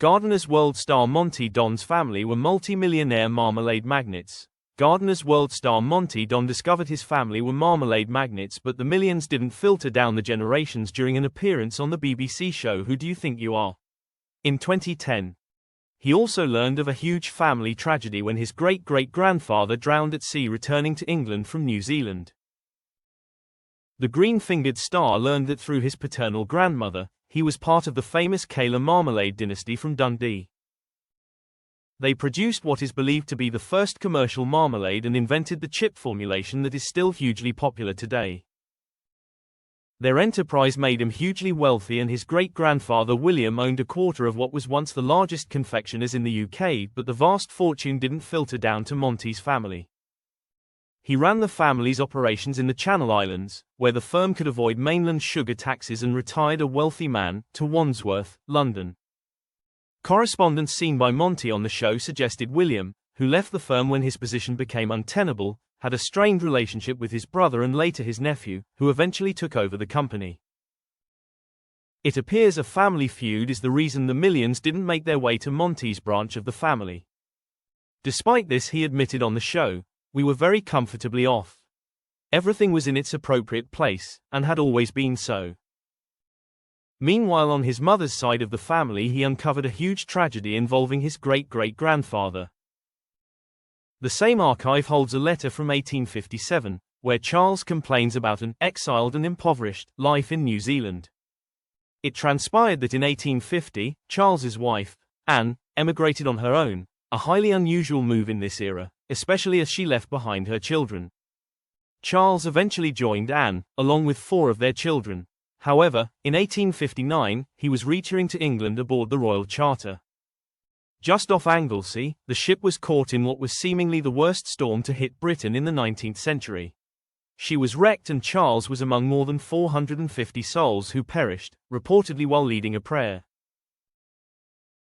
Gardener's World star Monty Don's family were multi-millionaire marmalade magnates. Gardener's World star Monty Don discovered his family were marmalade magnates, but the millions didn't filter down the generations during an appearance on the BBC show Who Do You Think You Are? In 2010. He also learned of a huge family tragedy when his great-great-grandfather drowned at sea returning to England from New Zealand. The green-fingered star learned that through his paternal grandmother, he was part of the famous Kayla marmalade dynasty from Dundee. They produced what is believed to be the first commercial marmalade and invented the chip formulation that is still hugely popular today. Their enterprise made him hugely wealthy, and his great-grandfather William owned a quarter of what was once the largest confectioners in the UK, but the vast fortune didn't filter down to Monty's family. He ran the family's operations in the Channel Islands, where the firm could avoid mainland sugar taxes, and retired a wealthy man, to Wandsworth, London. Correspondence seen by Monty on the show suggested William, who left the firm when his position became untenable, had a strained relationship with his brother and later his nephew, who eventually took over the company. It appears a family feud is the reason the millions didn't make their way to Monty's branch of the family. Despite this, he admitted on the show, "We were very comfortably off. Everything was in its appropriate place, and had always been so." Meanwhile, on his mother's side of the family, he uncovered a huge tragedy involving his great-great-grandfather. The same archive holds a letter from 1857, where Charles complains about an exiled and impoverished life in New Zealand. It transpired that in 1850, Charles's wife, Anne, emigrated on her own, a highly unusual move in this era, especially as she left behind her children. Charles eventually joined Anne, along with 4 of their children. However, in 1859, he was returning to England aboard the Royal Charter. Just off Anglesey, the ship was caught in what was seemingly the worst storm to hit Britain in the 19th century. She was wrecked, and Charles was among more than 450 souls who perished, reportedly while leading a prayer.